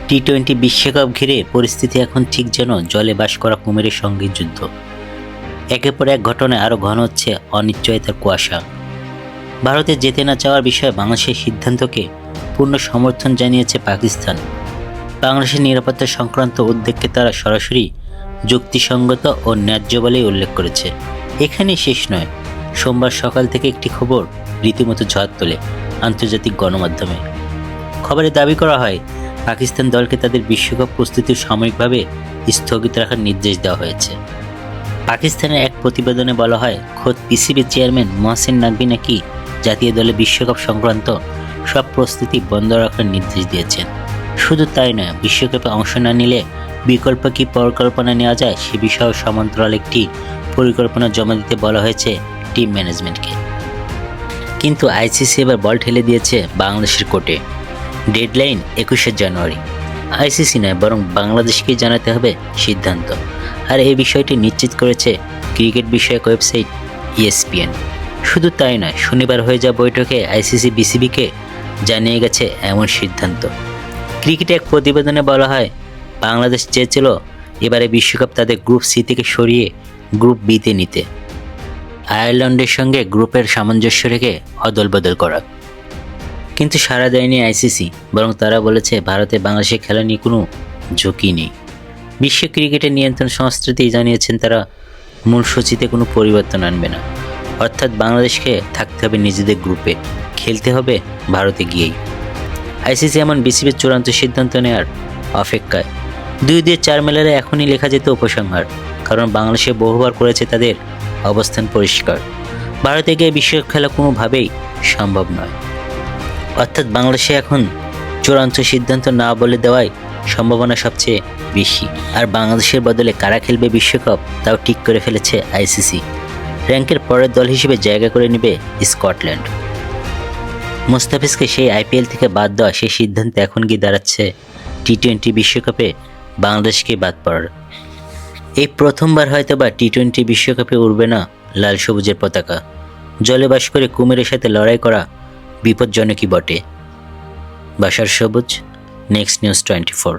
টি-20 বিশ্বকাপ ঘিরে পরিস্থিতি এখন ঠিক যেন জলে বাস করা কুমিরের সঙ্গে যুদ্ধ। একের পর এক ঘটনায় আরও ঘন হচ্ছে অনিশ্চয়তার কুয়াশা। ভারতে যেতে না চাওয়ার বিষয়ে বাংলাদেশের সিদ্ধান্তকে পূর্ণ সমর্থন জানিয়েছে পাকিস্তান। বাংলাদেশের নিরাপত্তা সংক্রান্ত উদ্বেগকে তারা সরাসরি যুক্তিসঙ্গত ও ন্যায্য বলেই উল্লেখ করেছে। এখানেই শেষ নয়, সোমবার সকাল থেকে একটি খবর রীতিমতো ঝড় তোলে আন্তর্জাতিক গণমাধ্যমে। খবরে দাবি করা হয়, পাকিস্তান দলকে তাদের বিশ্বকাপ প্রস্তুতি সাময়িকভাবে স্থগিত রাখার নির্দেশ দেওয়া হয়েছে। পাকিস্তানের এক প্রতিবেদনে বলা হয়, খোদ পিসিবি চেয়ারম্যান মহসিন নাকভি নাকি জাতীয় দলে বিশ্বকাপ সংক্রান্ত সব প্রস্তুতি বন্ধ রাখার নির্দেশ দিয়েছেন। শুধু তাই নয়, বিশ্বকাপে অংশ না নিলে বিকল্প কী পরিকল্পনা নেওয়া যায় সে বিষয়েও সমান্তরাল একটি পরিকল্পনা জমা দিতে বলা হয়েছে টিম ম্যানেজমেন্টকে। কিন্তু আইসিসি এবার বল ঠেলে দিয়েছে বাংলাদেশের কোর্টে। ডেডলাইন 21শে জানুয়ারি। আইসিসি নয়, বরং বাংলাদেশকেই জানাতে হবে সিদ্ধান্ত। আর এই বিষয়টি নিশ্চিত করেছে ক্রিকেট বিষয়ক ওয়েবসাইট ESPN। শুধু তাই নয়, শনিবার হয়ে যাওয়া বৈঠকে আইসিসি বিসিবিকে জানিয়ে গেছে এমন সিদ্ধান্ত। ক্রিকেটে এক প্রতিবেদনে বলা হয়, বাংলাদেশ চেয়েছিল এবারে বিশ্বকাপ তাদের গ্রুপ সি থেকে সরিয়ে গ্রুপ বিতে নিতে, আয়ারল্যান্ডের সঙ্গে গ্রুপের সামঞ্জস্য রেখে অদল বদল করা। কিন্তু সাড়া দেয়নি আইসিসি, বরং তারা বলেছে ভারতে বাংলাদেশে খেলা নিয়ে কোনো ঝুঁকি নেই। বিশ্ব ক্রিকেটের নিয়ন্ত্রণ সংস্থাতেই জানিয়েছেন তারা মূল সূচিতে কোনো পরিবর্তন আনবে না। অর্থাৎ বাংলাদেশকে থাকতে হবে নিজেদের গ্রুপে, খেলতে হবে ভারতে গিয়েই। আইসিসি এমন বিসিবির চূড়ান্ত সিদ্ধান্ত নেওয়ার অপেক্ষায়। 2-4 মেলারে এখনই লেখা যেত উপসংহার, কারণ বাংলাদেশে বহুবার করেছে তাদের অবস্থান পরিষ্কার। ভারতে গিয়ে বিশ্বকাপ খেলা কোনোভাবেই সম্ভব নয়। অর্থাৎ বাংলাদেশে এখন চূড়ান্ত সিদ্ধান্ত না বলে দেওয়াই সম্ভাবনা সবচেয়ে বেশি। আর বাংলাদেশের বদলে কারা খেলবে বিশ্বকাপ তাও ঠিক করে ফেলেছে আইসিসি। র্যাঙ্কের পরের দল হিসেবে জায়গা করে নেবে স্কটল্যান্ড। মুস্তাফিজকে সেই আইপিএল থেকে বাদ দেওয়া সেই সিদ্ধান্ত এখন গিয়ে দাঁড়াচ্ছে টি-20 বিশ্বকাপে বাংলাদেশকে বাদ পড়ার। এই প্রথমবার হয়তো বা টি-20 বিশ্বকাপে উড়বে না লাল সবুজের পতাকা। জলে বাস করে কুমিরের সাথে লড়াই করা বিপজ্জনকই বটে। বাশার সবুজ, নেক্সট নিউজ 24।